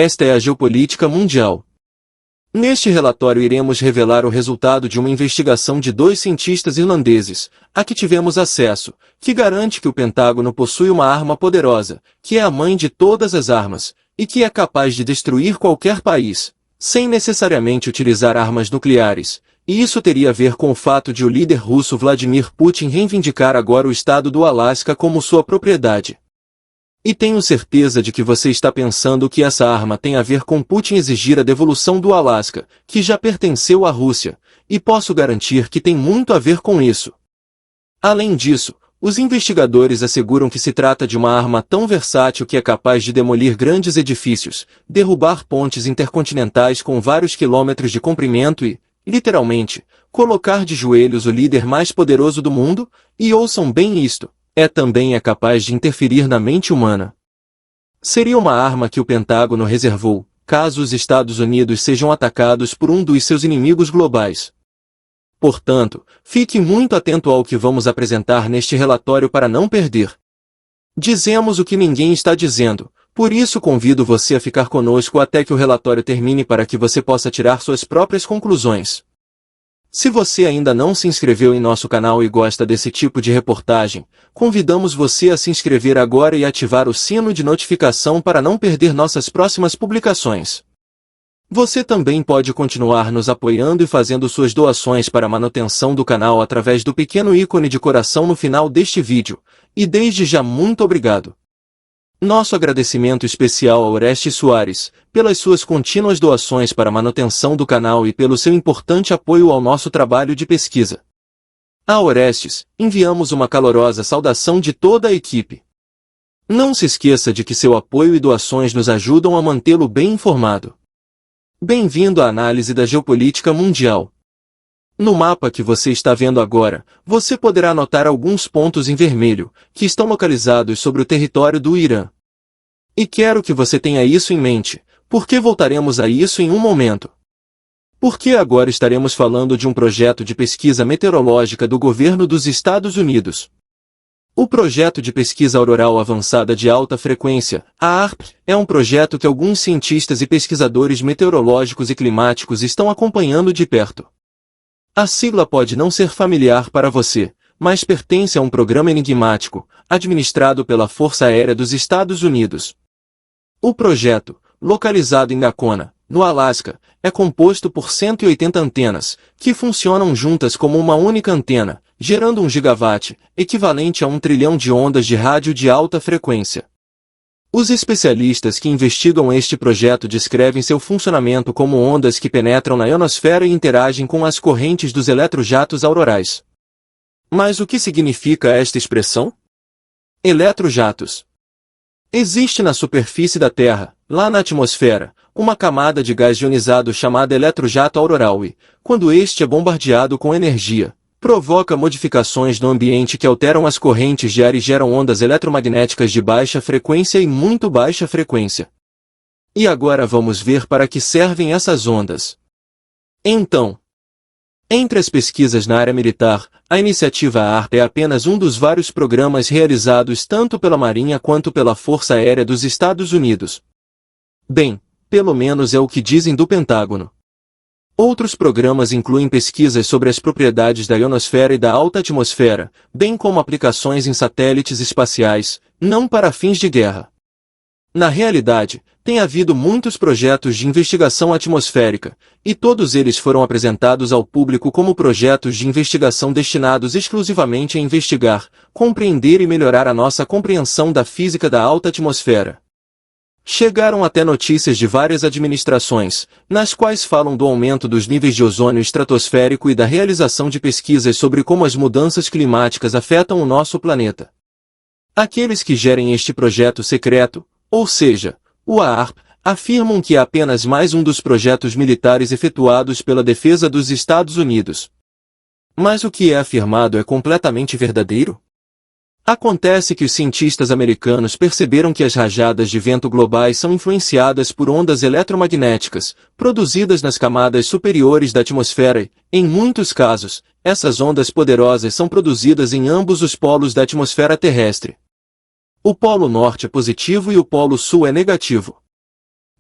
Esta é a geopolítica mundial. Neste relatório iremos revelar o resultado de uma investigação de 2 cientistas irlandeses, a que tivemos acesso, que garante que o Pentágono possui uma arma poderosa, que é a mãe de todas as armas, e que é capaz de destruir qualquer país, sem necessariamente utilizar armas nucleares, e isso teria a ver com o fato de o líder russo Vladimir Putin reivindicar agora o estado do Alasca como sua propriedade. E tenho certeza de que você está pensando que essa arma tem a ver com Putin exigir a devolução do Alasca, que já pertenceu à Rússia, e posso garantir que tem muito a ver com isso. Além disso, os investigadores asseguram que se trata de uma arma tão versátil que é capaz de demolir grandes edifícios, derrubar pontes intercontinentais com vários quilômetros de comprimento e, literalmente, colocar de joelhos o líder mais poderoso do mundo, e ouçam bem isto. Também é capaz de interferir na mente humana. Seria uma arma que o Pentágono reservou, caso os Estados Unidos sejam atacados por um dos seus inimigos globais. Portanto, fique muito atento ao que vamos apresentar neste relatório para não perder. Dizemos o que ninguém está dizendo, por isso convido você a ficar conosco até que o relatório termine para que você possa tirar suas próprias conclusões. Se você ainda não se inscreveu em nosso canal e gosta desse tipo de reportagem, convidamos você a se inscrever agora e ativar o sino de notificação para não perder nossas próximas publicações. Você também pode continuar nos apoiando e fazendo suas doações para a manutenção do canal através do pequeno ícone de coração no final deste vídeo, e desde já muito obrigado. Nosso agradecimento especial a Orestes Soares, pelas suas contínuas doações para a manutenção do canal e pelo seu importante apoio ao nosso trabalho de pesquisa. A Orestes, enviamos uma calorosa saudação de toda a equipe. Não se esqueça de que seu apoio e doações nos ajudam a mantê-lo bem informado. Bem-vindo à análise da geopolítica mundial. No mapa que você está vendo agora, você poderá notar alguns pontos em vermelho, que estão localizados sobre o território do Irã. E quero que você tenha isso em mente, porque voltaremos a isso em um momento. Porque agora estaremos falando de um projeto de pesquisa meteorológica do governo dos Estados Unidos. O Projeto de Pesquisa Auroral Avançada de Alta Frequência, a ARP, é um projeto que alguns cientistas e pesquisadores meteorológicos e climáticos estão acompanhando de perto. A sigla pode não ser familiar para você, mas pertence a um programa enigmático, administrado pela Força Aérea dos Estados Unidos. O projeto, localizado em Gacona, no Alasca, é composto por 180 antenas, que funcionam juntas como uma única antena, gerando 1 gigawatt, equivalente a 1 trilhão de ondas de rádio de alta frequência. Os especialistas que investigam este projeto descrevem seu funcionamento como ondas que penetram na ionosfera e interagem com as correntes dos eletrojatos aurorais. Mas o que significa esta expressão? Eletrojatos. Existe na superfície da Terra, lá na atmosfera, uma camada de gás ionizado chamada eletrojato auroral e, quando este é bombardeado com energia, provoca modificações no ambiente que alteram as correntes de ar e geram ondas eletromagnéticas de baixa frequência e muito baixa frequência. E agora vamos ver para que servem essas ondas. Então, entre as pesquisas na área militar, a iniciativa ARP é apenas um dos vários programas realizados tanto pela Marinha quanto pela Força Aérea dos Estados Unidos. Bem, pelo menos é o que dizem do Pentágono. Outros programas incluem pesquisas sobre as propriedades da ionosfera e da alta atmosfera, bem como aplicações em satélites espaciais, não para fins de guerra. Na realidade, tem havido muitos projetos de investigação atmosférica, e todos eles foram apresentados ao público como projetos de investigação destinados exclusivamente a investigar, compreender e melhorar a nossa compreensão da física da alta atmosfera. Chegaram até notícias de várias administrações, nas quais falam do aumento dos níveis de ozônio estratosférico e da realização de pesquisas sobre como as mudanças climáticas afetam o nosso planeta. Aqueles que gerem este projeto secreto, ou seja, o AARP, afirmam que é apenas mais um dos projetos militares efetuados pela defesa dos Estados Unidos. Mas o que é afirmado é completamente verdadeiro? Acontece que os cientistas americanos perceberam que as rajadas de vento globais são influenciadas por ondas eletromagnéticas, produzidas nas camadas superiores da atmosfera e, em muitos casos, essas ondas poderosas são produzidas em ambos os polos da atmosfera terrestre. O polo norte é positivo e o polo sul é negativo.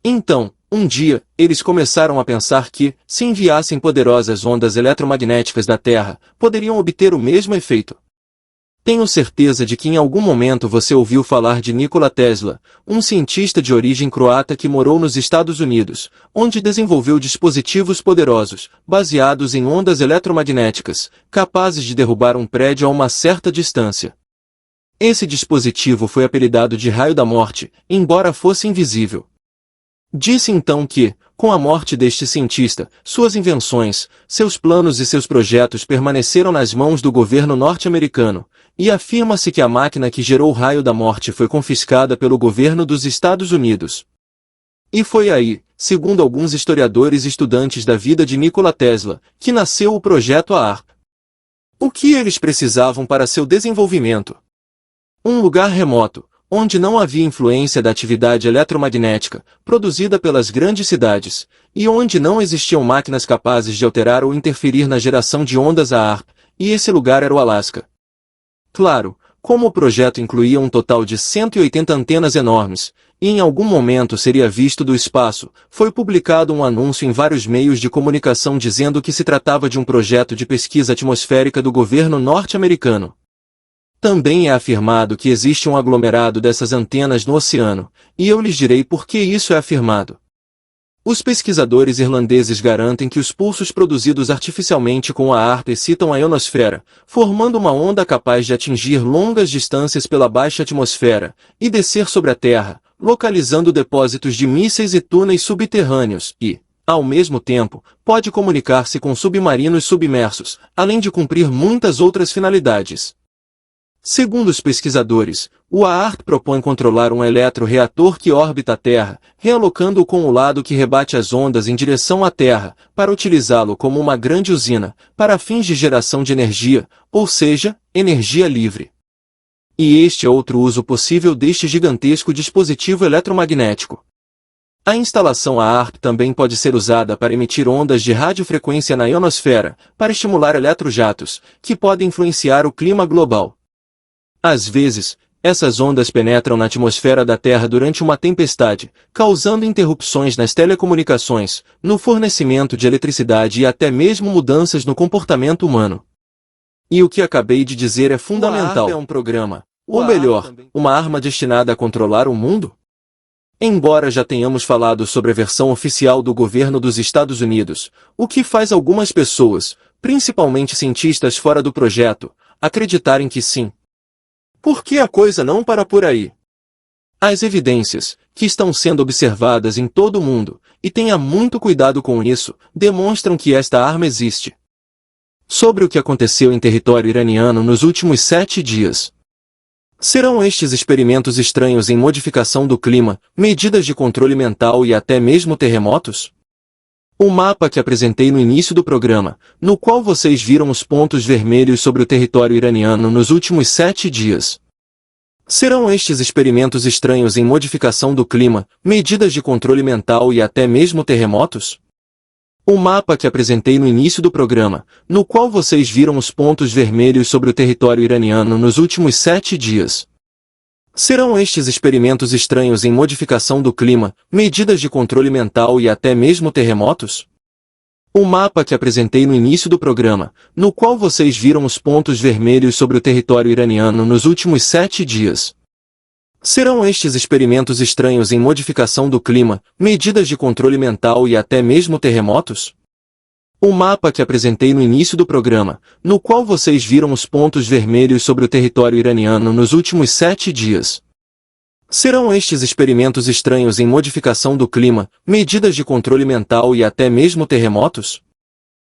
Então, um dia, eles começaram a pensar que, se enviassem poderosas ondas eletromagnéticas da Terra, poderiam obter o mesmo efeito. Tenho certeza de que em algum momento você ouviu falar de Nikola Tesla, um cientista de origem croata que morou nos Estados Unidos, onde desenvolveu dispositivos poderosos, baseados em ondas eletromagnéticas, capazes de derrubar um prédio a uma certa distância. Esse dispositivo foi apelidado de raio da morte, embora fosse invisível. Disse então que, com a morte deste cientista, suas invenções, seus planos e seus projetos permaneceram nas mãos do governo norte-americano, e afirma-se que a máquina que gerou o raio da morte foi confiscada pelo governo dos Estados Unidos. E foi aí, segundo alguns historiadores e estudantes da vida de Nikola Tesla, que nasceu o projeto ARP. O que eles precisavam para seu desenvolvimento? Um lugar remoto, onde não havia influência da atividade eletromagnética, produzida pelas grandes cidades, e onde não existiam máquinas capazes de alterar ou interferir na geração de ondas ARP, e esse lugar era o Alasca. Claro, como o projeto incluía um total de 180 antenas enormes, e em algum momento seria visto do espaço, foi publicado um anúncio em vários meios de comunicação dizendo que se tratava de um projeto de pesquisa atmosférica do governo norte-americano. Também é afirmado que existe um aglomerado dessas antenas no oceano, e eu lhes direi por que isso é afirmado. Os pesquisadores irlandeses garantem que os pulsos produzidos artificialmente com a ARP excitam a ionosfera, formando uma onda capaz de atingir longas distâncias pela baixa atmosfera, e descer sobre a Terra, localizando depósitos de mísseis e túneis subterrâneos, e, ao mesmo tempo, pode comunicar-se com submarinos submersos, além de cumprir muitas outras finalidades. Segundo os pesquisadores, o ARP propõe controlar um eletroreator que orbita a Terra, realocando-o com o lado que rebate as ondas em direção à Terra, para utilizá-lo como uma grande usina, para fins de geração de energia, ou seja, energia livre. E este é outro uso possível deste gigantesco dispositivo eletromagnético. A instalação ARP também pode ser usada para emitir ondas de radiofrequência na ionosfera, para estimular eletrojatos, que podem influenciar o clima global. Às vezes, essas ondas penetram na atmosfera da Terra durante uma tempestade, causando interrupções nas telecomunicações, no fornecimento de eletricidade e até mesmo mudanças no comportamento humano. E o que acabei de dizer é fundamental. O ARP é um programa, ou melhor, uma arma destinada a controlar o mundo? Embora já tenhamos falado sobre a versão oficial do governo dos Estados Unidos, o que faz algumas pessoas, principalmente cientistas fora do projeto, acreditarem que sim. Por que a coisa não para por aí? As evidências, que estão sendo observadas em todo o mundo, e tenha muito cuidado com isso, demonstram que esta arma existe. Sobre o que aconteceu em território iraniano nos últimos 7 dias. Serão estes experimentos estranhos em modificação do clima, medidas de controle mental e até mesmo terremotos? O mapa que apresentei no início do programa, no qual vocês viram os pontos vermelhos sobre o território iraniano nos últimos 7 dias. Serão estes experimentos estranhos em modificação do clima, medidas de controle mental e até mesmo terremotos? O mapa que apresentei no início do programa, no qual vocês viram os pontos vermelhos sobre o território iraniano nos últimos 7 dias. Serão estes experimentos estranhos em modificação do clima, medidas de controle mental e até mesmo terremotos? O mapa que apresentei no início do programa, no qual vocês viram os pontos vermelhos sobre o território iraniano nos últimos 7 dias. Serão estes experimentos estranhos em modificação do clima, medidas de controle mental e até mesmo terremotos? O mapa que apresentei no início do programa, no qual vocês viram os pontos vermelhos sobre o território iraniano nos últimos 7 dias. Serão estes experimentos estranhos em modificação do clima, medidas de controle mental e até mesmo terremotos?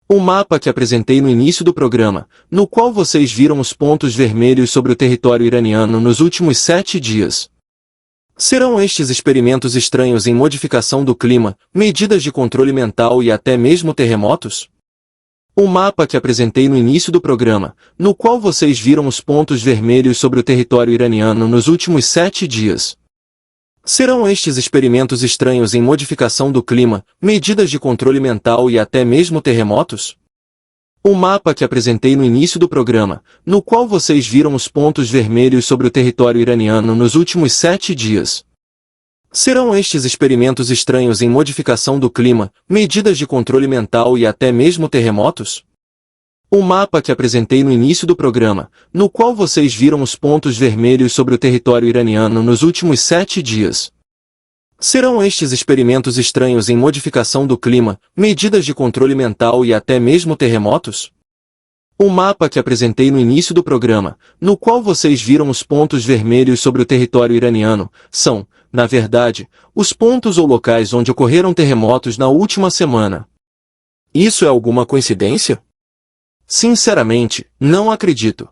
O mapa que apresentei no início do programa, no qual vocês viram os pontos vermelhos sobre o território iraniano nos últimos 7 dias. Serão estes experimentos estranhos em modificação do clima, medidas de controle mental e até mesmo terremotos? O mapa que apresentei no início do programa, no qual vocês viram os pontos vermelhos sobre o território iraniano nos últimos 7 dias. Serão estes experimentos estranhos em modificação do clima, medidas de controle mental e até mesmo terremotos? O mapa que apresentei no início do programa, no qual vocês viram os pontos vermelhos sobre o território iraniano nos últimos 7 dias. Serão estes experimentos estranhos em modificação do clima, medidas de controle mental e até mesmo terremotos? O mapa que apresentei no início do programa, no qual vocês viram os pontos vermelhos sobre o território iraniano nos últimos 7 dias. Serão estes experimentos estranhos em modificação do clima, medidas de controle mental e até mesmo terremotos? O mapa que apresentei no início do programa, no qual vocês viram os pontos vermelhos sobre o território iraniano, são, na verdade, os pontos ou locais onde ocorreram terremotos na última semana. Isso é alguma coincidência? Sinceramente, não acredito.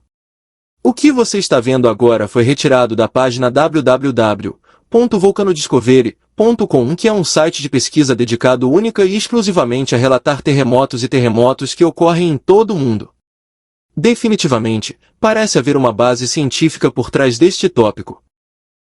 O que você está vendo agora foi retirado da página www.vulcanodiscovery.com, que é um site de pesquisa dedicado única e exclusivamente a relatar terremotos e terremotos que ocorrem em todo o mundo. Definitivamente, parece haver uma base científica por trás deste tópico.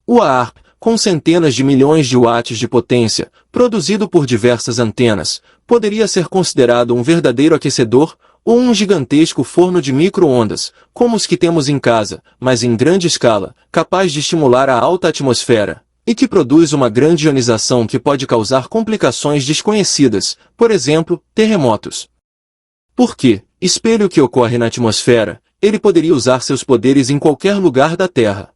O AARP, com centenas de milhões de watts de potência, produzido por diversas antenas, poderia ser considerado um verdadeiro aquecedor ou um gigantesco forno de micro-ondas, como os que temos em casa, mas em grande escala, capaz de estimular a alta atmosfera, e que produz uma grande ionização que pode causar complicações desconhecidas, por exemplo, terremotos. Por quê? Espelho o que ocorre na atmosfera, ele poderia usar seus poderes em qualquer lugar da Terra.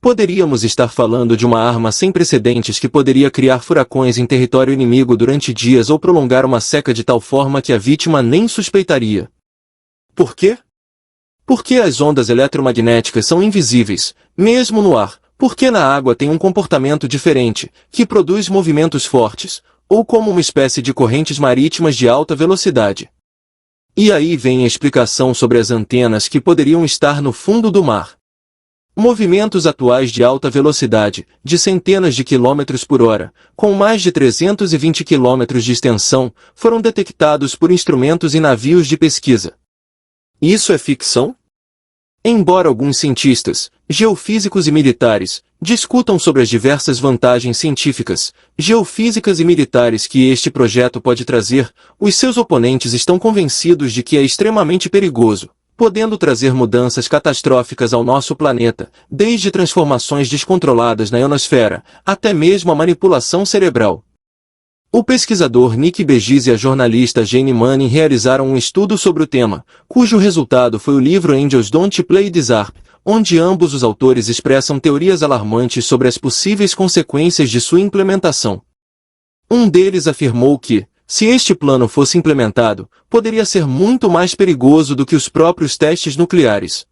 Poderíamos estar falando de uma arma sem precedentes que poderia criar furacões em território inimigo durante dias ou prolongar uma seca de tal forma que a vítima nem suspeitaria. Por quê? Porque as ondas eletromagnéticas são invisíveis, mesmo no ar, porque na água tem um comportamento diferente, que produz movimentos fortes, ou como uma espécie de correntes marítimas de alta velocidade. E aí vem a explicação sobre as antenas que poderiam estar no fundo do mar. Movimentos atuais de alta velocidade, de centenas de quilômetros por hora, com mais de 320 quilômetros de extensão, foram detectados por instrumentos e navios de pesquisa. Isso é ficção? Embora alguns cientistas, geofísicos e militares, discutam sobre as diversas vantagens científicas, geofísicas e militares que este projeto pode trazer, os seus oponentes estão convencidos de que é extremamente perigoso, podendo trazer mudanças catastróficas ao nosso planeta, desde transformações descontroladas na ionosfera, até mesmo a manipulação cerebral. O pesquisador Nick Begis e a jornalista Jane Manning realizaram um estudo sobre o tema, cujo resultado foi o livro Angels Don't Play This Harp, onde ambos os autores expressam teorias alarmantes sobre as possíveis consequências de sua implementação. Um deles afirmou que, se este plano fosse implementado, poderia ser muito mais perigoso do que os próprios testes nucleares.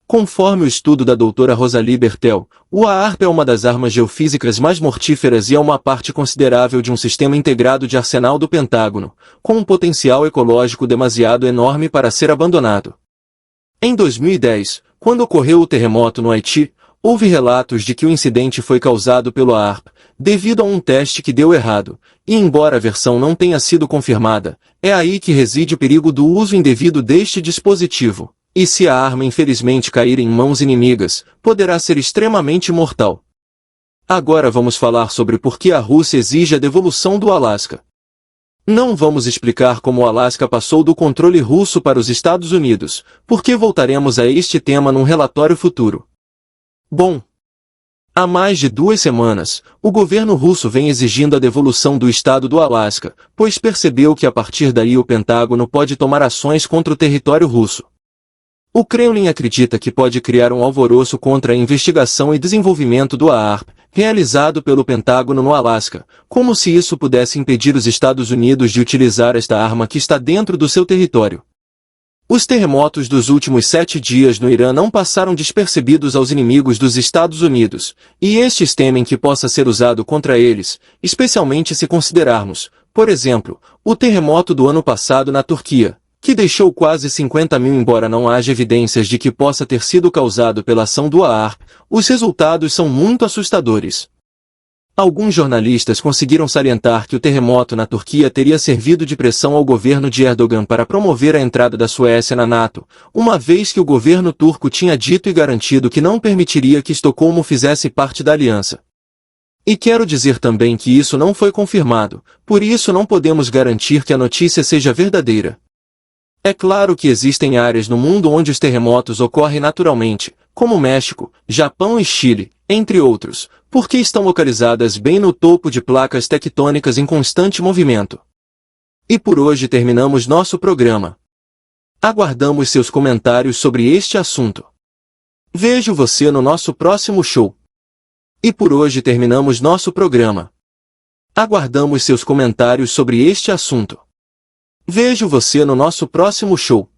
Conforme o estudo da doutora Rosalie Bertel, o AARP é uma das armas geofísicas mais mortíferas e é uma parte considerável de um sistema integrado de arsenal do Pentágono, com um potencial ecológico demasiado enorme para ser abandonado. Em 2010, quando ocorreu o terremoto no Haiti, houve relatos de que o incidente foi causado pelo AARP, devido a um teste que deu errado, e embora a versão não tenha sido confirmada, é aí que reside o perigo do uso indevido deste dispositivo. E se a arma infelizmente cair em mãos inimigas, poderá ser extremamente mortal. Agora vamos falar sobre por que a Rússia exige a devolução do Alasca. Não vamos explicar como o Alasca passou do controle russo para os Estados Unidos, porque voltaremos a este tema num relatório futuro. Bom, há mais de 2 semanas, o governo russo vem exigindo a devolução do estado do Alasca, pois percebeu que a partir daí o Pentágono pode tomar ações contra o território russo. O Kremlin acredita que pode criar um alvoroço contra a investigação e desenvolvimento do AARP, realizado pelo Pentágono no Alasca, como se isso pudesse impedir os Estados Unidos de utilizar esta arma que está dentro do seu território. Os terremotos dos últimos 7 dias no Irã não passaram despercebidos aos inimigos dos Estados Unidos, e estes temem que possa ser usado contra eles, especialmente se considerarmos, por exemplo, o terremoto do ano passado na Turquia, que deixou quase 50 mil. Embora não haja evidências de que possa ter sido causado pela ação do AARP, os resultados são muito assustadores. Alguns jornalistas conseguiram salientar que o terremoto na Turquia teria servido de pressão ao governo de Erdogan para promover a entrada da Suécia na NATO, uma vez que o governo turco tinha dito e garantido que não permitiria que Estocolmo fizesse parte da aliança. E quero dizer também que isso não foi confirmado, por isso não podemos garantir que a notícia seja verdadeira. É claro que existem áreas no mundo onde os terremotos ocorrem naturalmente, como México, Japão e Chile, entre outros, Porque estão localizadas bem no topo de placas tectônicas em constante movimento. E por hoje terminamos nosso programa. Aguardamos seus comentários sobre este assunto. Vejo você no nosso próximo show. E por hoje terminamos nosso programa. Aguardamos seus comentários sobre este assunto. Vejo você no nosso próximo show.